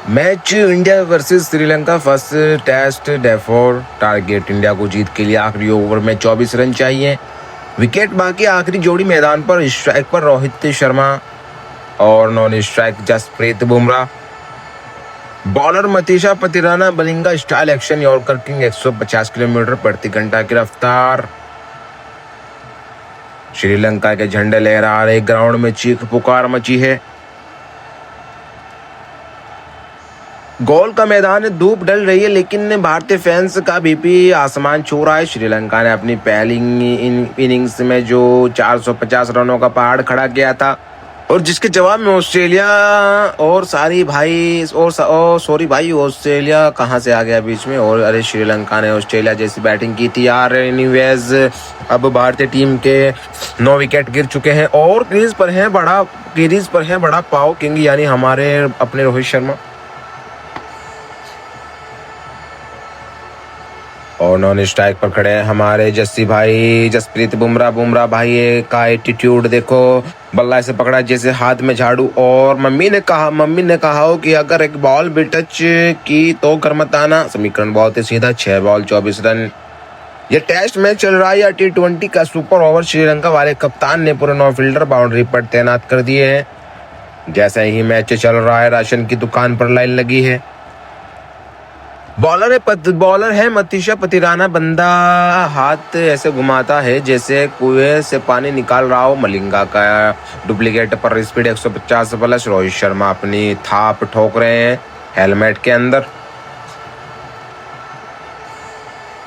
Match India versus Sri Lanka first test day four target India को जीत के लिए आखिरी ओवर में 24 रन चाहिए। विकेट बाकी आखिरी जोड़ी मैदान पर स्ट्राइक पर रोहित शर्मा और non strike Jasprit Bumrah. Bowler Matheesha Pathirana Malinga style action yorker king 150 kilometre प्रति घंटा की रफ्तार। श्रीलंका के झंडे लहरा रहे ग्राउंड में चीख पुकार मची है। गोल का मैदान धूप ढल रही है लेकिन भारतीय फैंस का बीपी आसमान छू रहा है। श्रीलंका ने अपनी पहली इनिंग्स में जो 450 रनों का पहाड़ खड़ा किया था और जिसके जवाब में ऑस्ट्रेलिया और ऑस्ट्रेलिया कहां से आ गया बीच में। और अरे श्रीलंका ने ऑस्ट्रेलिया जैसी बैटिंग की थी यार। एनीवेज अब भारतीय टीम के 9 विकेट गिर चुके हैं और क्रीज पर है बड़ा पाव किंग यानी हमारे अपने रोहित शर्मा। और नॉन स्ट्राइक पर खड़े हैं हमारे जसप्रीत बुमराह भाई का एटीट्यूड देखो। बल्ला से पकड़ा जैसे हाथ में झाड़ू। और मम्मी ने कहा हो कि अगर एक बॉल भी टच की तो घर मत आना। समीकरण बहुत ही सीधा, 6 बॉल 24 रन। ये टेस्ट मैच चल रहा है या T20 का सुपर ओवर। श्रीलंका वाले कप्तान ने पूरे 9 फील्डर बाउंड्री पर तैनात कर दिए हैं। जैसे ही मैच चल रहा है राशन की दुकान पर लाइन लगी है। बॉलर है मतीशा पतिराना। बंदा हाथ ऐसे घुमाता है जैसे कुएं से पानी निकाल रहा हो। मलिंगा का डुप्लीकेट पर स्पीड 150 प्लस। रोहित शर्मा अपनी थाप ठोक रहे हैं हेलमेट के अंदर,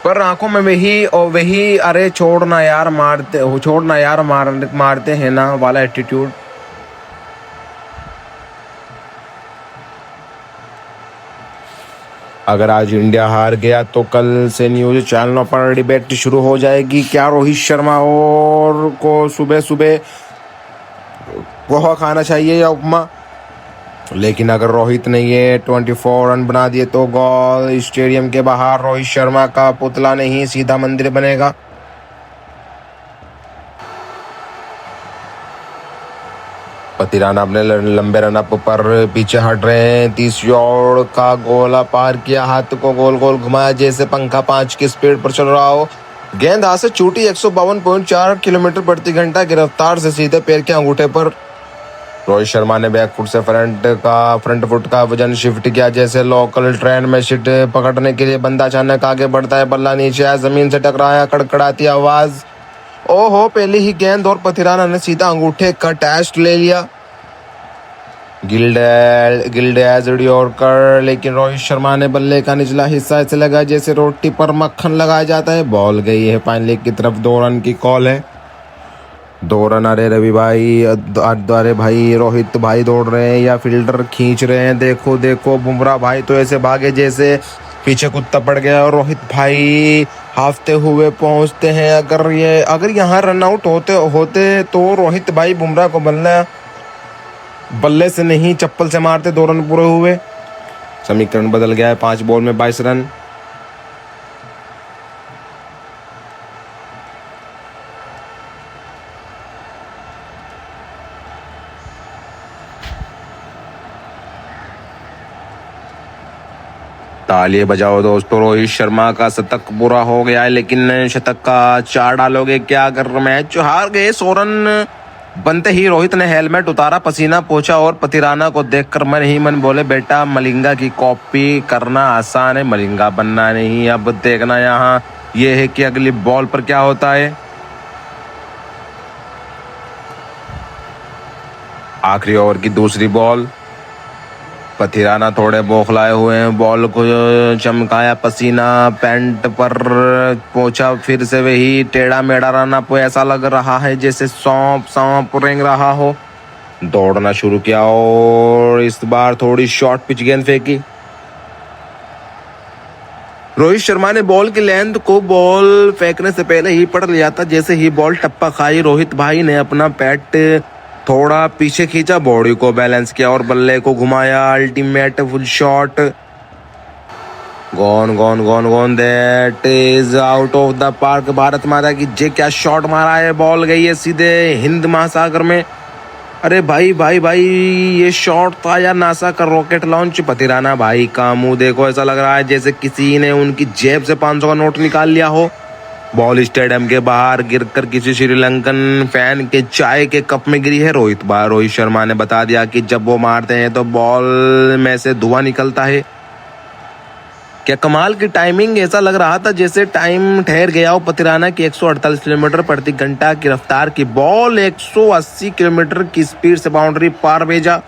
पर आंखों में वही अरे छोड़ना यार मारते हैं ना वाला एटीट्यूड। अगर आज इंडिया हार गया तो कल से न्यूज चैनलों पर डिबेट शुरू हो जाएगी। क्या रोहित शर्मा और को सुबह पोहा खाना चाहिए या उपमा। लेकिन अगर रोहित ने ये 24 रन बना दिए तो गोल स्टेडियम के बाहर रोहित शर्मा का पुतला नहीं सीधा मंदिर बनेगा। पतिराना अपने लंबे रनअप पर पीछे हट रहे हैं। 30 यार्ड का गोला पार किया, हाथ को गोल गोल घुमाया जैसे पंखा 5 की स्पीड पर चल रहा हो। गेंद हाथ से छूटी 152.4 किलोमीटर प्रति घंटा की रफ्तार से सीधे पैर के अंगूठे पर। रोहित शर्मा ने बैक फुट से फ्रंट फुट का वजन शिफ्ट किया जैसे लोकल ट्रेन में सीट पकड़ने के लिए बंदा अचानक आगे बढ़ता है। बल्ला नीचे आया, जमीन से टकराया, कड़कड़ाती आवाज। ओहो, पहली ही गेंद और पतिराना ने सीधा अंगूठे का टेस्ट ले लिया। गिल्डेड यॉर्कर, लेकिन रोहित शर्मा ने बल्ले का निचला हिस्सा ऐसे लगा जैसे रोटी पर मक्खन लगाया जाता है। बॉल गई है फाइनली की तरफ। 2 रन की कॉल है। 2 रन। अरे भाई रोहित भाई दौड़ रहे हैं या फील्डर खींच रहे हैं। देखो बुमराह भाई तो ऐसे भागे जैसे पीछे कुत्ता पड़ गया। और रोहित भाई हाफते हुए पहुंचते हैं। अगर यहाँ रन आउट होते तो रोहित भाई बुमराह को बल्ले से नहीं चप्पल से मारते। 2 रन पूरे हुए। समीकरण बदल गया है। 5 बॉल में 22 रन। तालियां बजाओ दोस्तों, रोहित शर्मा का शतक पूरा हो गया है। लेकिन शतक का 4 डालोगे क्या अगर मैच हार गए। 100 रन बनते ही रोहित ने हेलमेट उतारा, पसीना पोंछा और पतिराना को देखकर मन ही मन बोले, बेटा मलिंगा की कॉपी करना आसान है, मलिंगा बनना नहीं। अब देखना यहाँ ये है कि अगली बॉल पर क्या होता है। आखिरी ओवर की दूसरी बॉल। पतिराना थोड़े बौखलाए हुए हैं। बॉल को चमकाया, पसीना पैंट पर पोंछा। फिर से वही टेढ़ा मेढ़ा रन अप। ऐसा लग रहा है जैसे सौंप रेंग रहा हो। दौड़ना शुरू किया और इस बार थोड़ी शॉर्ट पिच गेंद फेंकी। रोहित शर्मा ने बॉल की लेंथ को बॉल फेंकने से पहले ही पढ़ लिया था। जैसे ही बॉल टप्पा खाई रोहित भाई ने अपना पैट थोड़ा पीछे खींचा, बॉडी को बैलेंस किया और बल्ले को घुमाया। Ultimate full shot. Gone that is out of the park. Bharat माता की जय, क्या शॉट मारा है। बॉल गई है सीधे हिंद महासागर में। अरे भाई भाई भाई, ये शॉट था या नासा का रॉकेट लॉन्च। पतिराना भाई का मुंह देखो, ऐसा लग रहा है जैसे किसी ने उनकी जेब से 500 का नोट निकाल लिया हो। बॉल स्टेडियम के बाहर गिरकर किसी श्रीलंकन फैन के चाय के कप में गिरी है। रोहित शर्मा ने बता दिया कि जब वो मारते हैं तो बॉल में से धुआं निकलता है। क्या कमाल की टाइमिंग, ऐसा लग रहा था जैसे टाइम ठहर गया हो। पतिराना की 148 किलोमीटर प्रति घंटा की रफ्तार की बॉल 180 किलोमीटर की स्पीड से बाउंड्री पार भेजा।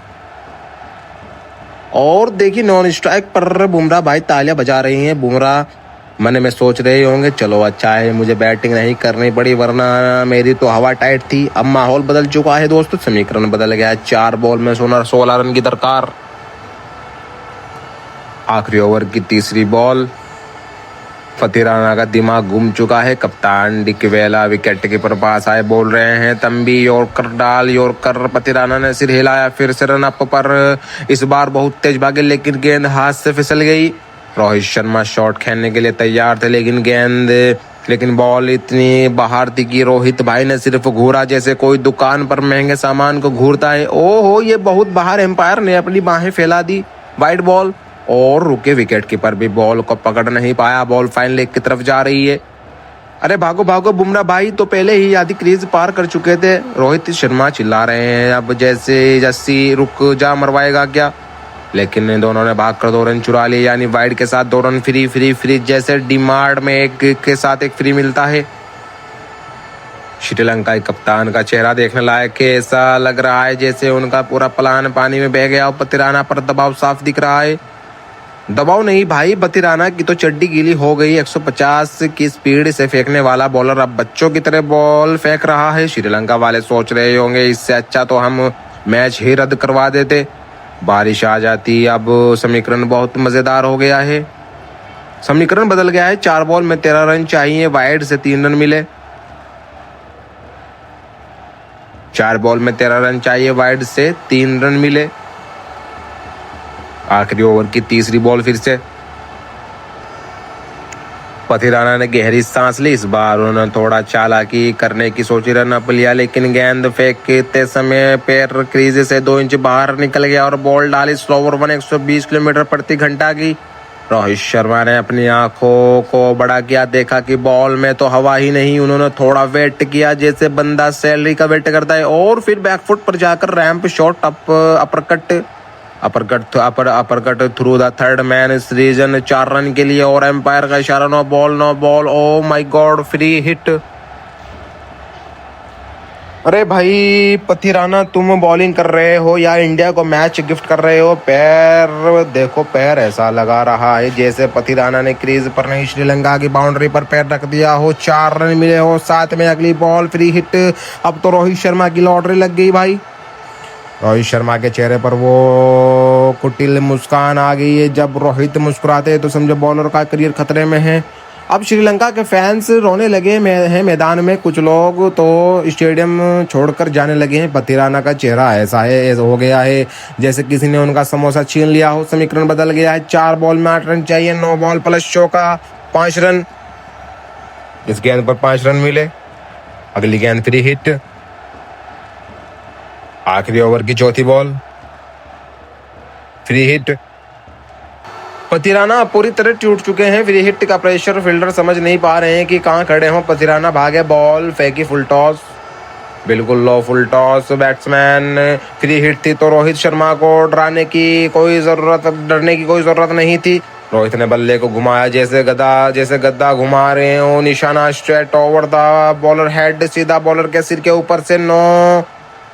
और देखिए नॉन स्ट्राइक पर बुमराह भाई तालियां बजा रही हैं। बुमराह मन में सोच रहे होंगे चलो अच्छा है मुझे बैटिंग नहीं करनी पड़ी, वरना मेरी तो हवा टाइट थी। अब माहौल बदल चुका है दोस्तों, समीकरण बदल गया है। 4 बॉल में 16 रन की दरकार। आखिरी ओवर की तीसरी बॉल। पतिराना का दिमाग घूम चुका है। कप्तान डिकवेला विकेट कीपर पास आए, बोल रहे हैं तंबी यॉर्कर डाल यॉर्कर। पतिराना ने सिर हिलाया, फिर से रन अप पर। इस बार बहुत तेज भागे लेकिन गेंद हाथ से फिसल गई। रोहित शर्मा शॉट खेलने के लिए तैयार थे लेकिन बॉल इतनी बाहर थी कि रोहित भाई ने सिर्फ घूरा जैसे कोई दुकान पर महंगे सामान को घूरता है। ओहो, ये बहुत बाहर। एम्पायर ने अपनी बाहें फैला दी। वाइड बॉल और रुके विकेट कीपर भी बॉल को पकड़ नहीं पाया। बॉल फाइन लेग की तरफ जा रही है। अरे भागो भागो, बुमराह भाई तो पहले ही आधी क्रीज पार कर चुके थे। रोहित शर्मा चिल्ला रहे हैं अब जैसे जस्सी रुक जा, मरवाएगा क्या। लेकिन दोनों ने भागकर 2 रन चुरा लिए, यानी वाइड के साथ 2 रन फ्री फ्री फ्री, जैसे डिमांड में एक के साथ एक फ्री मिलता है। श्रीलंका के कप्तान का चेहरा देखने लायक है। ऐसा लग रहा है जैसे उनका पूरा प्लान पानी में बह गया और पतिराना पर दबाव साफ दिख रहा है। दबाव नहीं भाई, पतिराना की तो चड्डी गीली हो गई। 150 की स्पीड से फेंकने वाला बॉलर अब बच्चों की तरह बॉल फेंक रहा है। श्रीलंका वाले सोच रहे होंगे इससे अच्छा तो हम मैच ही रद्द करवा देते, बारिश आ जाती। अब समीकरण बहुत मजेदार हो गया है। समीकरण बदल गया है। 4 बॉल में 13 रन चाहिए, वाइड से 3 रन मिले। 4 बॉल में 13 रन चाहिए, वाइड से 3 रन मिले। आखिरी ओवर की तीसरी बॉल। फिर से पतिराना ने गहरी सांस ली। इस बार उन्होंने थोड़ा चालाकी करने की सोची, रन अप लिया, लेकिन गेंद फेंकते समय पैर क्रीज से 2 इंच बाहर निकल गया और बॉल डाली स्लोवर 120 किलोमीटर प्रति घंटा की। रोहित शर्मा ने अपनी आंखों को बड़ा किया, देखा कि बॉल में तो हवा ही नहीं। उन्होंने थोड़ा वेट किया जैसे बंदा सैलरी का वेट करता है, और फिर बैकफुट पर जाकर ramp shot uppercut through the third man सीजन 4 रन के लिए। और एम्पायर का इशारा, no ball. Oh my god, free hit. अरे भाई पतिराना, तुम बॉलिंग कर रहे हो या इंडिया को मैच गिफ्ट कर रहे हो। पैर देखो, पैर ऐसा लगा रहा है जैसे पतिराना ने क्रीज पर नहीं श्रीलंका की बाउंड्री पर पैर रख दिया हो। 4 रन मिले हो, साथ में अगली बॉल फ्री हिट। अब तो रोहित शर्मा की लॉटरी लग गई भाई। रोहित शर्मा के चेहरे पर वो कुटिल मुस्कान आ गई है। जब रोहित मुस्कुराते हैं तो समझो बॉलर का करियर खतरे में है। अब श्रीलंका के फैंस रोने लगे हैं मैदान में। कुछ लोग तो स्टेडियम छोड़कर जाने लगे हैं। पतिराना का चेहरा ऐसा हो गया है जैसे किसी ने उनका समोसा छीन लिया हो। समीकरण बदल गया है। 4 बॉल में 8 रन चाहिए, 9 बॉल प्लस चौका 5 रन। इस गेंद पर 5 रन मिले। अगली गेंद फ्री हिट। आखिरी ओवर की चौथी बॉल, फ्री हिट। पतिराना पूरी तरह टूट चुके हैं। फ्री हिट का प्रेशर फील्डर समझ नहीं पा रहे हैं कि कहां खड़े हों। पतिराना भागे, बॉल फेंकी, फुल टॉस, बिल्कुल low full toss. Batsman free hit थी तो रोहित शर्मा को डरने की कोई जरूरत नहीं थी। रोहित ने बल्ले को घुमाया जैसे गद्दा घुमा रहे हो। निशाना straight over the bowler head, सीधा बॉलर के सिर के ऊपर से। No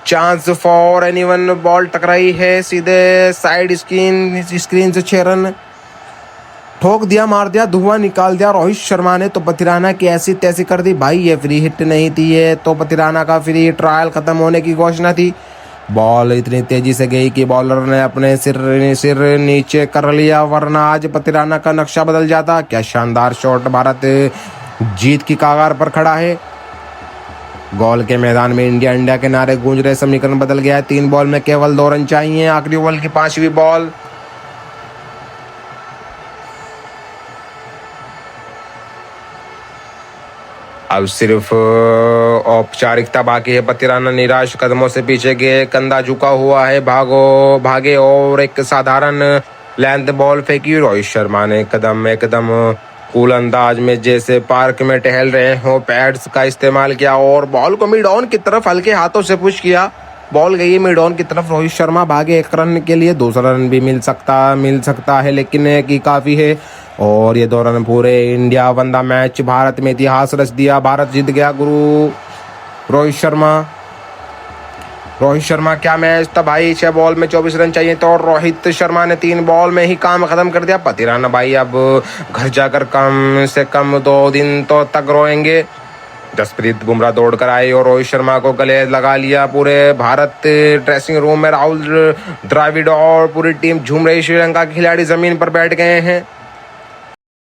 chance for anyone. Ball टकराई है सीधे साइड स्क्रीन से। 6 रन। ठोक दिया, मार दिया, धुआं निकाल दिया रोहित शर्मा ने तो पतिराना की ऐसी तैसी कर दी भाई। ये फ्री हिट नहीं थी, ये तो पतिराना का फ्री ट्रायल खत्म होने की घोषणा थी। बॉल इतनी तेजी से गई कि बॉलर ने अपने सिर नीचे कर लिया, वरना आज पतिराना का नक्शा बदल जाता। क्या शानदार शॉट, भारत जीत की कगार पर खड़ा है। गोल के मैदान में इंडिया के नारे गूंज रहे। समीकरण बदल गया है। 3 बॉल में केवल 2 रन चाहिए। आखिरी ओवर की 5वीं बॉल। अब सिर्फ औपचारिकता बाकी है। पतिराना निराश कदमों से पीछे गए, कंधा झुका हुआ है, भागे और एक साधारण लेंथ बॉल फेंकी। रोहित शर्मा ने एकदम कूल अंदाज में जैसे पार्क में टहल रहे हो पैड्स का इस्तेमाल किया और बॉल को मिड ऑन की तरफ हल्के हाथों से पुश किया। बॉल गई मिड ऑन की तरफ। रोहित शर्मा भागे 1 रन के लिए, दूसरा रन भी मिल सकता है लेकिन की काफ़ी है। और ये 2 रन पूरे India one the match. Bharat में इतिहास रच दिया, भारत जीत गया। गुरु रोहित शर्मा क्या मैच था भाई। 6 बॉल में 24 रन चाहिए तो रोहित शर्मा ने 3 बॉल में ही काम खत्म कर दिया। पतिराना भाई अब घर जाकर कम से कम 2 दिन तो तक रोएंगे। जसप्रीत बुमराह दौड़कर आए और रोहित शर्मा को गले लगा लिया। पूरे भारत ड्रेसिंग रूम में राहुल द्रविड़ और पूरी टीम झूम रही। श्रीलंका के खिलाड़ी जमीन पर बैठ गए हैं।